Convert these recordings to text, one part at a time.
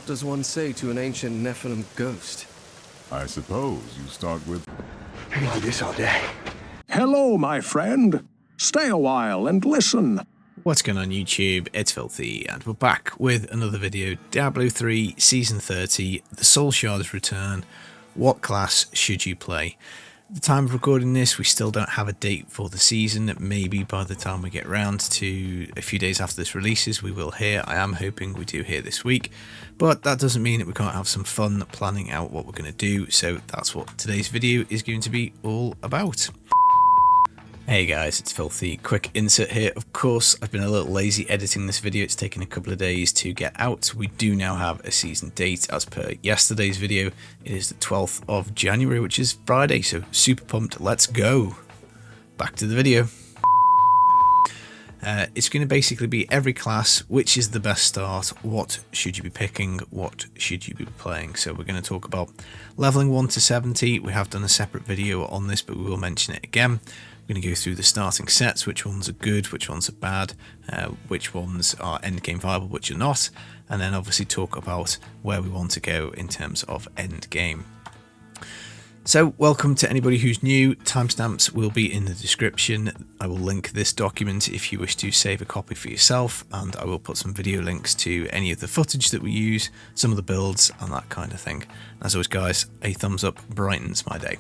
What does one say to an ancient Nephilim ghost? I suppose you start with... I can do this all day. Hello, my friend. Stay a while and listen. What's going on YouTube? It's Filthy and we're back with another video. Diablo 3 Season 30, the Soul Shards Return. What class should you play? At the time of recording this, we still don't have a date for the season. Maybe by the time we get round to a few days after this releases, we will hear. I am hoping we do hear this week, but that doesn't mean that we can't have some fun planning out what we're going to do. So that's what today's video is going to be all about. Hey guys, it's Filthy. Quick insert here. Of course, I've been a little lazy editing this video. It's taken a couple of days to get out. We do now have a season date as per yesterday's video. It is the 12th of January, which is Friday, so super pumped. Let's go. Back to the video. It's going to basically be every class, which is the best start, what should you be picking, what should you be playing. So we're going to talk about leveling 1 to 70. We have done a separate video on this, but we will mention it again. We're going to go through the starting sets, which ones are good, which ones are bad, which ones are endgame viable, which are not, and then obviously talk about where we want to go in terms of endgame. So welcome to anybody who's new. Timestamps will be in the description. I will link this document if you wish to save a copy for yourself, and I will put some video links to any of the footage that we use, some of the builds and that kind of thing. As always guys, a thumbs up brightens my day.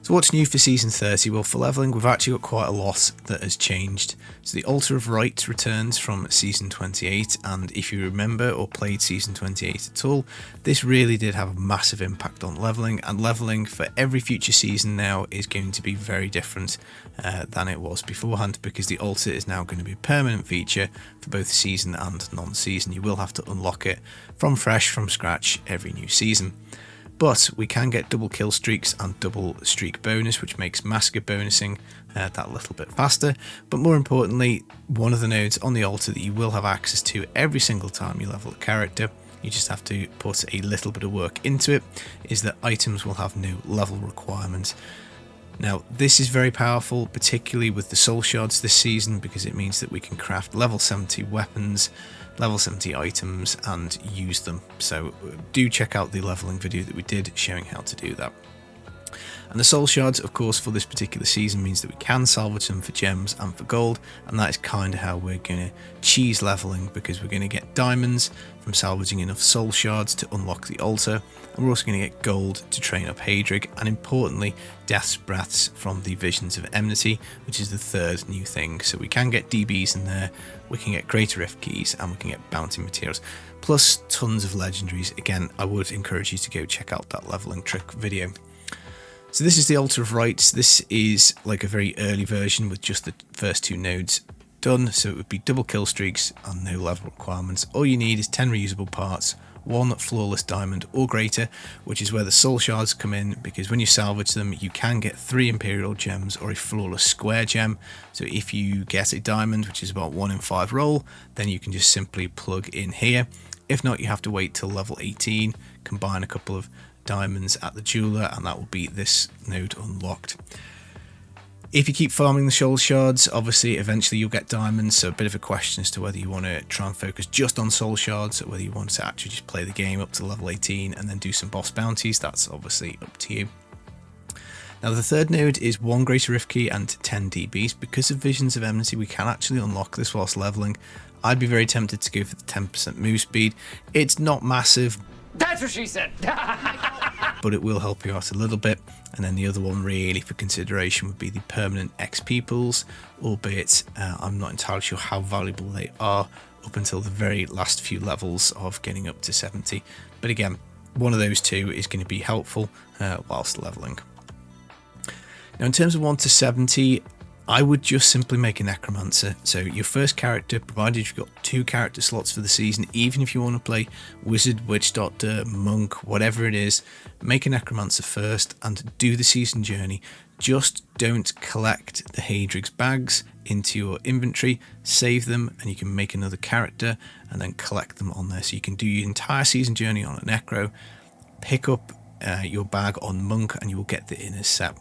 So what's new for Season 30? Well, for leveling, we've actually got quite a lot that has changed. So the Alter of Rites returns from Season 28, and if you remember or played Season 28 at all, this really did have a massive impact on leveling, and leveling for every future season now is going to be very different than it was beforehand, because the Alter is now going to be a permanent feature for both season and non-season. You will have to unlock it from scratch every new season. But we can get double kill streaks and double streak bonus, which makes massacre bonusing that little bit faster. But more importantly, one of the nodes on the altar that you will have access to every single time you level a character, you just have to put a little bit of work into it, is that items will have no level requirement. Now this is very powerful, particularly with the soul shards this season, because it means that we can craft level 70 weapons, level 70 items and use them. So do check out the leveling video that we did showing how to do that. And the soul shards, of course, for this particular season means that we can salvage them for gems and for gold, and that is kind of how we're going to cheese leveling, because we're going to get diamonds from salvaging enough soul shards to unlock the altar, and we're also going to get gold to train up Haedrig, and importantly, death's breaths from the visions of Enmity, which is the third new thing. So we can get DBs in there, we can get greater rift keys, and we can get bounty materials, plus tons of legendaries. Again, I would encourage you to go check out that leveling trick video. So this is the Alter of Rites. This is like a very early version with just the first two nodes done. So it would be double kill streaks and no level requirements. All you need is 10 reusable parts, 1 flawless diamond or greater, which is where the soul shards come in, because when you salvage them, you can get 3 imperial gems or a flawless square gem. So if you get a diamond, which is about 1 in 5 roll, then you can just simply plug in here. If not, you have to wait till level 18, combine a couple of diamonds at the jeweler, and that will be this node unlocked. If you keep farming the soul shards, obviously eventually you'll get diamonds, so a bit of a question as to whether you want to try and focus just on soul shards, or whether you want to actually just play the game up to level 18 and then do some boss bounties. That's obviously up to you. Now the third node is 1 greater rift key and 10 DBs. Because of Visions of Enmity, we can actually unlock this whilst leveling. I'd be very tempted to go for the 10% move speed. It's not massive. That's what she said. But it will help you out a little bit. And then the other one really for consideration would be the permanent XP pools, albeit I'm not entirely sure how valuable they are up until the very last few levels of getting up to 70. But again, one of those two is going to be helpful whilst leveling. Now in terms of 1 to 70, I would just simply make a necromancer. So your first character, provided you've got 2 character slots for the season, even if you want to play wizard, witch doctor, monk, whatever it is, make a necromancer first and do the season journey. Just don't collect the Haedrigs bags into your inventory, save them, and you can make another character and then collect them on there. So you can do your entire season journey on a necro, pick up your bag on monk, and you will get the inner set.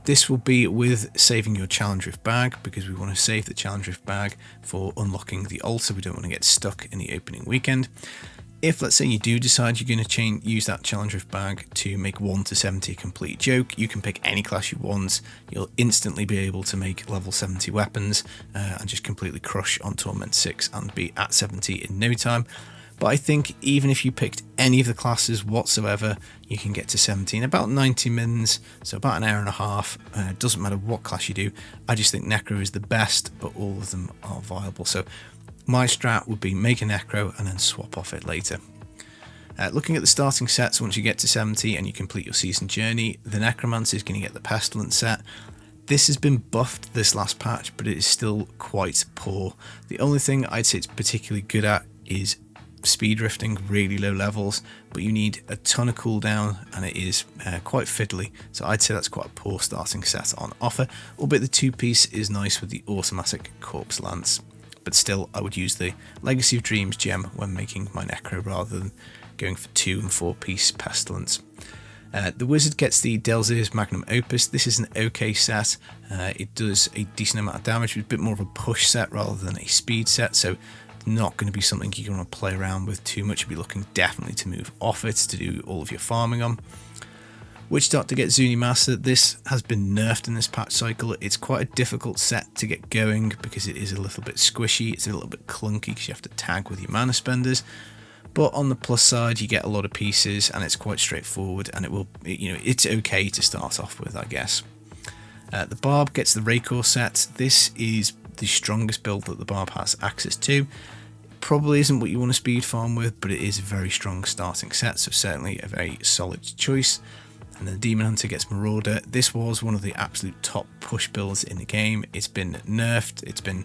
This will be with saving your challenge rift bag, because we want to save the challenge rift bag for unlocking the altar. We don't want to get stuck in the opening weekend. If, let's say, you do decide you're going to use that Challenge Rift bag to make 1 to 70 a complete joke, you can pick any class you want. You'll instantly be able to make level 70 weapons and just completely crush on Torment 6 and be at 70 in no time. But I think even if you picked any of the classes whatsoever, you can get to 70 in about 90 mins, so about an hour and a half. It doesn't matter what class you do. I just think Necro is the best, but all of them are viable. So my strat would be make a Necro and then swap off it later. Looking at the starting sets, once you get to 70 and you complete your season journey, the Necromancer is going to get the Pestilence set. This has been buffed this last patch, but it is still quite poor. The only thing I'd say it's particularly good at is speed drifting, really low levels, but you need a ton of cooldown and it is quite fiddly, so I'd say that's quite a poor starting set on offer, albeit the 2-piece is nice with the automatic Corpse Lance. But still, I would use the Legacy of Dreams gem when making my Necro rather than going for 2 and 4-piece Pestilence. The Wizard gets the Delzir's Magnum Opus. This is an okay set. It does a decent amount of damage, but a bit more of a push set rather than a speed set, so not going to be something you're going to play around with too much. You'll be looking definitely to move off it to do all of your farming on. Witch Doctor gets Zuni Master. This has been nerfed in this patch cycle. It's quite a difficult set to get going because it is a little bit squishy. It's a little bit clunky because you have to tag with your mana spenders. But on the plus side, you get a lot of pieces and it's quite straightforward, and it's okay to start off with, I guess. The Barb gets the Raycor set. This is the strongest build that the Barb has access to. Probably isn't what you want to speed farm with, but it is a very strong starting set, so certainly a very solid choice. And then the Demon Hunter gets Marauder. This was one of the absolute top push builds in the game. It's been nerfed. It's been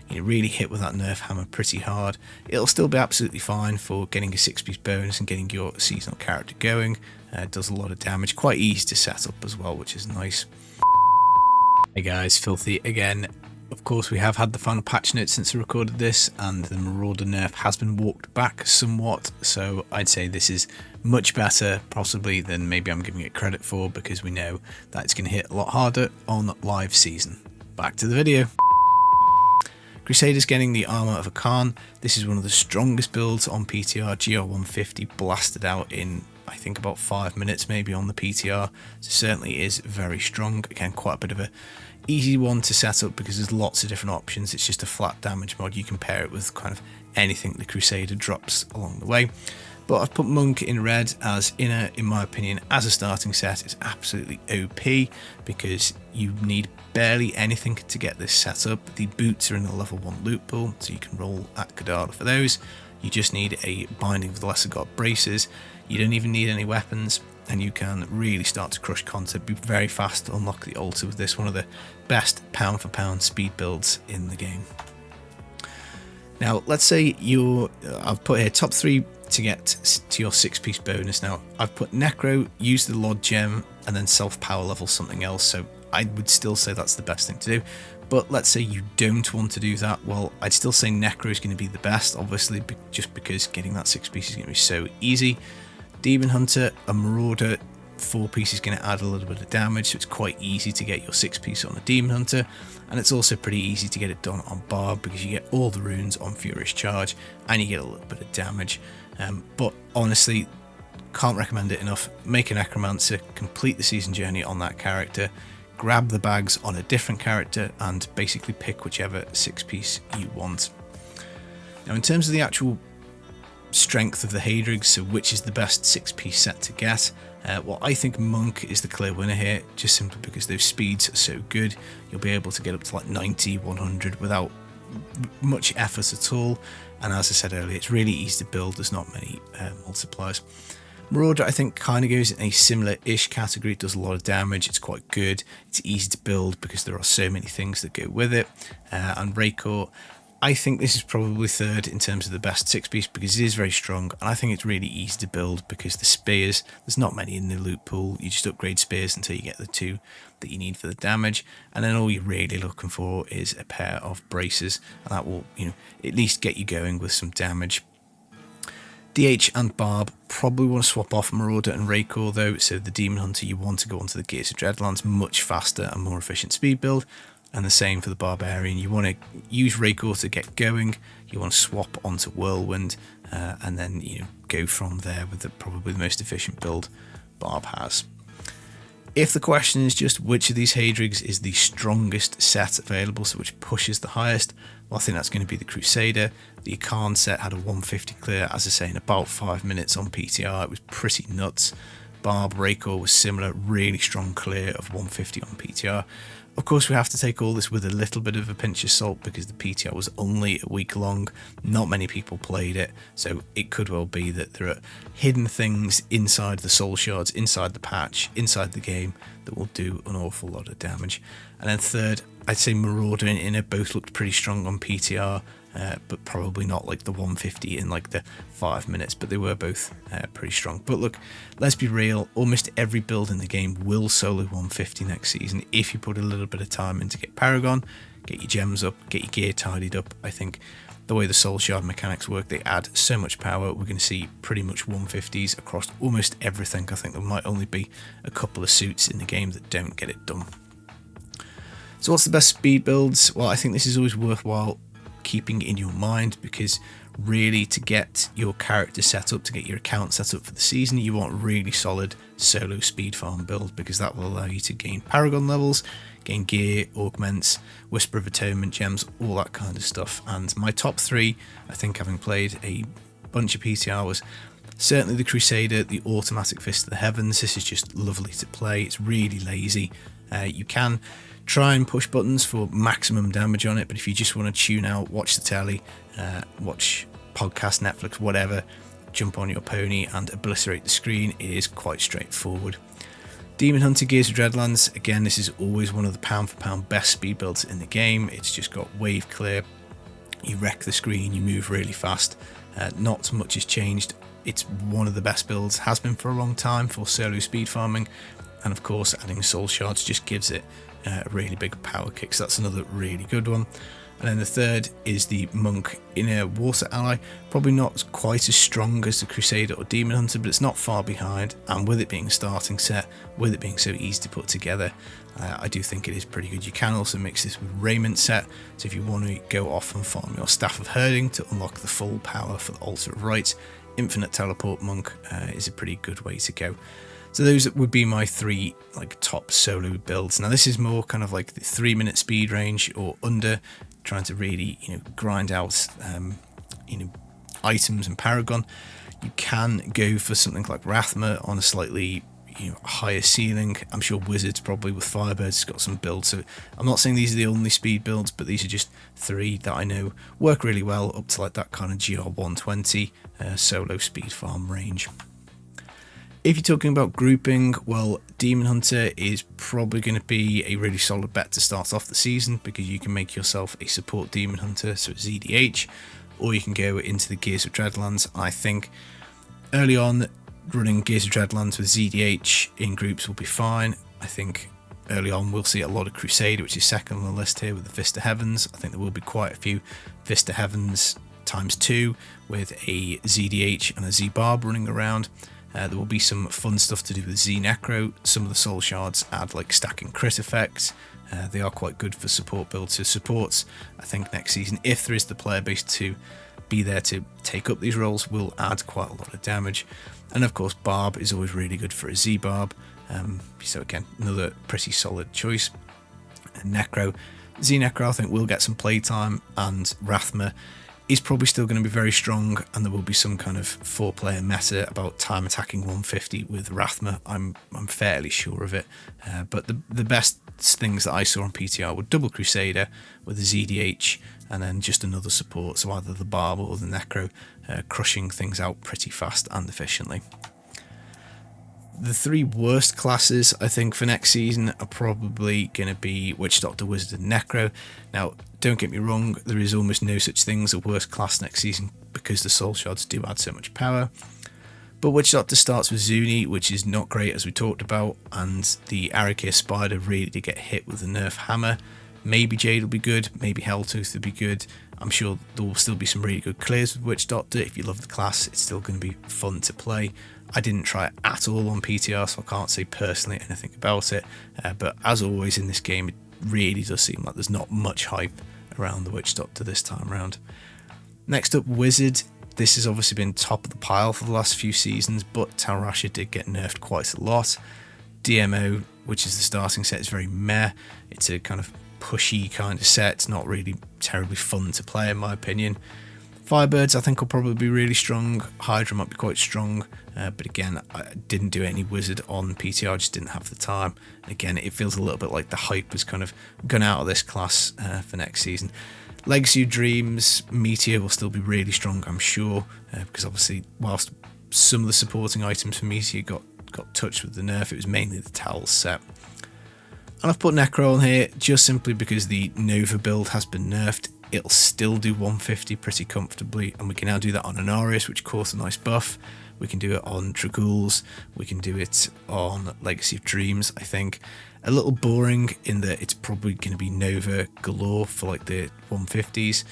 really hit with that nerf hammer pretty hard. It'll still be absolutely fine for getting a 6-piece bonus and getting your seasonal character going. It does a lot of damage, quite easy to set up as well, which is nice. Hey guys, Filthy again. Of course, we have had the final patch notes since I recorded this, and the Marauder nerf has been walked back somewhat, so I'd say this is much better, possibly, than maybe I'm giving it credit for, because we know that it's going to hit a lot harder on live season. Back to the video. Crusader's getting the Armour of a Khan. This is one of the strongest builds on PTR. GR150 blasted out in, I think, about 5 minutes maybe on the PTR. So certainly is very strong. Again, quite a bit of a easy one to set up because there's lots of different options. It's just a flat damage mod. You can pair it with kind of anything the Crusader drops along the way. But I've put Monk in red as in my opinion, as a starting set. It's absolutely OP because you need barely anything to get this set up. The boots are in the level 1 loot pool, so you can roll at Kadala for those. You just need a Binding of the Lesser God braces. You don't even need any weapons, and you can really start to crush content. Be very fast to unlock the altar with this. One of the best pound for pound speed builds in the game. Now, let's say I've put here top 3 to get to your 6-piece bonus. Now, I've put Necro, use the Lord Gem, and then self-power level something else. So I would still say that's the best thing to do. But let's say you don't want to do that. Well, I'd still say Necro is going to be the best, obviously, just because getting that 6-piece is going to be so easy. Demon Hunter, a Marauder 4-piece is going to add a little bit of damage, so it's quite easy to get your 6-piece on a Demon Hunter, and it's also pretty easy to get it done on Barb because you get all the runes on Furious Charge and you get a little bit of damage. But honestly, can't recommend it enough. Make a Necromancer, complete the season journey on that character, grab the bags on a different character, and basically pick whichever 6-piece you want. Now, in terms of the actual strength of the Haedrigs, so which is the best 6-piece set to get, well, I think Monk is the clear winner here, just simply because those speeds are so good. You'll be able to get up to like 90, 100 without much effort at all, and as I said earlier, it's really easy to build. There's not many multipliers. Marauder, I think, kind of goes in a similar-ish category. It does a lot of damage. It's quite good. It's easy to build because there are so many things that go with it. And Raycor, I think this is probably third in terms of the best 6-piece because it is very strong, and I think it's really easy to build because the spears, there's not many in the loot pool. You just upgrade spears until you get the 2 that you need for the damage, and then all you're really looking for is a pair of braces, and that will, at least get you going with some damage. DH and Barb probably want to swap off Marauder and Raycor though, so the Demon Hunter, you want to go onto the Gears of Dreadlands, much faster and more efficient speed build. and the same for the Barbarian. You want to use Raikor to get going, you want to swap onto Whirlwind, and then go from there with probably the most efficient build Barb has. If the question is just which of these Haedrigs is the strongest set available, so which pushes the highest, well, I think that's going to be the Crusader. The Khan set had a 150 clear, as I say, in about 5 minutes on PTR. It was pretty nuts. Barb Raikor was similar, really strong clear of 150 on PTR. Of course, we have to take all this with a little bit of a pinch of salt because the PTR was only a week long. Not many people played it, so it could well be that there are hidden things inside the soul shards, inside the patch, inside the game that will do an awful lot of damage. And then third, I'd say Marauder and Inner both looked pretty strong on PTR, but probably not like the 150 in like the 5 minutes, but they were both pretty strong. But look, let's be real, almost every build in the game will solo 150 next season if you put a little bit of time in to get Paragon, get your gems up, get your gear tidied up. I think the way the soul shard mechanics work, they add so much power. We're going to see pretty much 150s across almost everything. I think there might only be a couple of suits in the game that don't get it done. So what's the best speed builds? Well, I think this is always worthwhile keeping in your mind, because really to get your character set up, to get your account set up for the season, you want really solid solo speed farm build, because that will allow you to gain Paragon levels, gain gear, augments, Whisper of Atonement gems, all that kind of stuff. And my top three, I think, having played a bunch of PTR, was certainly the Crusader, the automatic Fist of the Heavens. This is just lovely to play. It's really lazy. You can try and push buttons for maximum damage on it, but if you just want to tune out, watch the telly, watch podcast, Netflix, whatever, jump on your pony and obliterate the screen, it is quite straightforward. Demon Hunter Gears of Dreadlands, again, this is always one of the pound for pound best speed builds in the game. It's just got wave clear, you wreck the screen, you move really fast, not much has changed. It's one of the best builds, has been for a long time for solo speed farming, and of course adding soul shards just gives it a really big power kick, so that's another really good one. And then the third is the Monk Inner Water Ally, probably not quite as strong as the Crusader or Demon Hunter, but it's not far behind, and with it being a starting set, with it being so easy to put together, I do think it is pretty good. You can also mix this with Raiment set, so if you want to go off and farm your Staff of Herding to unlock the full power for the Alter of Rites, Infinite Teleport Monk is a pretty good way to go. So those would be my three top solo builds. Now this is more kind of like the 3 minute speed range or under, trying to really grind out items and Paragon. You can go for something like Rathma on a slightly higher ceiling. I'm sure Wizards probably with Firebirds has got some builds, so I'm not saying these are the only speed builds, but these are just three that I know work really well up to like that kind of GR120 solo speed farm range. If you're talking about grouping, well, Demon Hunter is probably going to be a really solid bet to start off the season, because you can make yourself a support Demon Hunter, so it's ZDH, or you can go into the Gears of Dreadlands. I think early on, running Gears of Dreadlands with ZDH in groups will be fine. I think early on we'll see a lot of Crusader, which is second on the list here with the Fist of Heavens. I think there will be quite a few Fist of Heavens ×2 with a ZDH and a Z-Barb running around. There will be some fun stuff to do with Z-Necro. Some of the soul shards add like stacking crit effects. They are quite good for support builds. So supports, I think next season, if there is the player base to be there to take up these roles, will add quite a lot of damage. And of course Barb is always really good for a Z-Barb. So again, another pretty solid choice. And Necro, Z-Necro I think will get some playtime, and Rathma is probably still going to be very strong, and there will be some kind of 4-player meta about time attacking 150 with Rathma. I'm fairly sure of it. But the best things that I saw on PTR were double Crusader with a ZDH, and then just another support, so either the Barb or the Necro, crushing things out pretty fast and efficiently. The three worst classes, I think, for next season are probably going to be Witch Doctor, Wizard, and Necro. Now, don't get me wrong, there is almost no such thing as a worst class next season, because the Soul Shards do add so much power. But Witch Doctor starts with Zuni, which is not great, as we talked about, and the Arrakir Spider really did get hit with the nerf hammer. Maybe Jade will be good, maybe Helltooth will be good. I'm sure there will still be some really good clears with Witch Doctor. If you love the class, it's still going to be fun to play. I didn't try it at all on PTR, so I can't say personally anything about it. But as always in this game, really does seem like there's not much hype around the Witch Doctor this time around. Next up, Wizard. This has obviously been top of the pile for the last few seasons, but Tal Rasha did get nerfed quite a lot. DMO, which is the starting set, is very meh. It's a kind of pushy kind of set. It's not really terribly fun to play in my opinion. Firebirds I think will probably be really strong. Hydra might be quite strong, but again, I didn't do any Wizard on PTR, I just didn't have the time. And again, it feels a little bit like the hype has kind of gone out of this class for next season. Legacy of Dreams, Meteor will still be really strong, I'm sure, because obviously whilst some of the supporting items for Meteor got touched with the nerf, it was mainly the towels set. And I've put Necro on here just simply because the Nova build has been nerfed. It'll still do 150 pretty comfortably, and we can now do that on Anarius, which caused a nice buff. We can do it on Draguls, we can do it on Legacy of Dreams, I think. A little boring in that it's probably going to be Nova galore for like the 150s.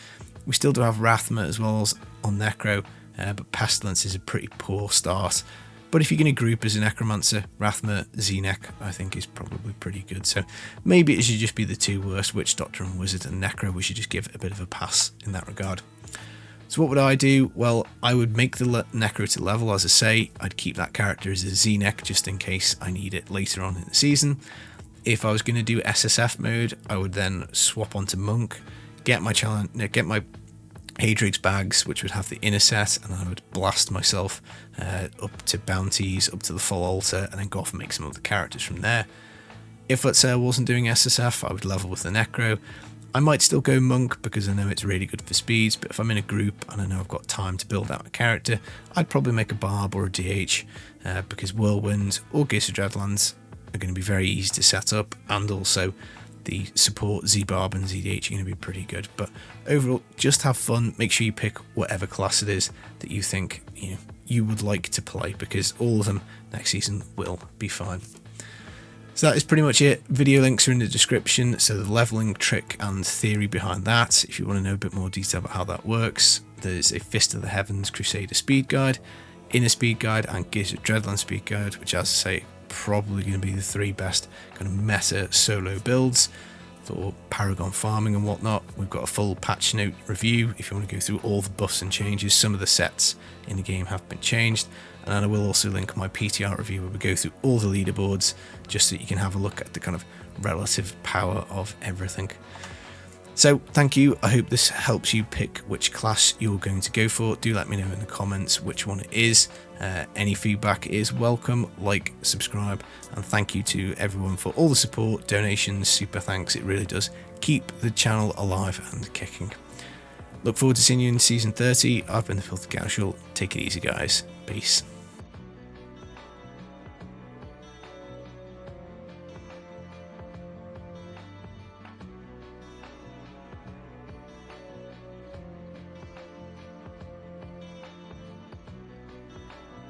We still do have Rathma as well as on Necro, but Pestilence is a pretty poor start. But if you're going to group as a Necromancer, Rathma, Zenek, I think is probably pretty good. So maybe it should just be the two worst, Witch Doctor and Wizard, and Necro we should just give it a bit of a pass in that regard. So what would I do? Well, I would make the Necro to level, as I say. I'd keep that character as a Zenek just in case I need it later on in the season. If I was going to do SSF mode, I would then swap onto Monk, get my Haedrigs bags, which would have the inner set, and I would blast myself up to bounties, up to the full altar, and then go off and make some other characters from there. If, let's say, I wasn't doing SSF, I would level with the Necro. I might still go Monk because I know it's really good for speeds, but if I'm in a group and I know I've got time to build out a character, I'd probably make a Barb or a DH because Whirlwind or Gates of Dreadlands are going to be very easy to set up, and also the support Z-Barb and ZDH are going to be pretty good. But overall, just have fun. Make sure you pick whatever class it is that you think you would like to play, because all of them next season will be fine. So that is pretty much it. Video links are in the description, so the leveling trick and theory behind that, if you want to know a bit more detail about how that works. There's a Fist of the Heavens Crusader speed guide, Inner speed guide, and Gates of Dreadland speed guide, which, as I say, probably going to be the three best kind of meta solo builds for Paragon farming and whatnot. We've got a full patch note review if you want to go through all the buffs and changes. Some of the sets in the game have been changed, and I will also link my PTR review where we go through all the leaderboards just so you can have a look at the kind of relative power of everything. So thank you. I hope this helps you pick which class you're going to go for. Do let me know in the comments which one it is. Any feedback is welcome. Like, subscribe, and thank you to everyone for all the support, donations, super thanks. It really does keep the channel alive and kicking. Look forward to seeing you in season 30. I've been the Filthy Casual. Take it easy, guys. Peace.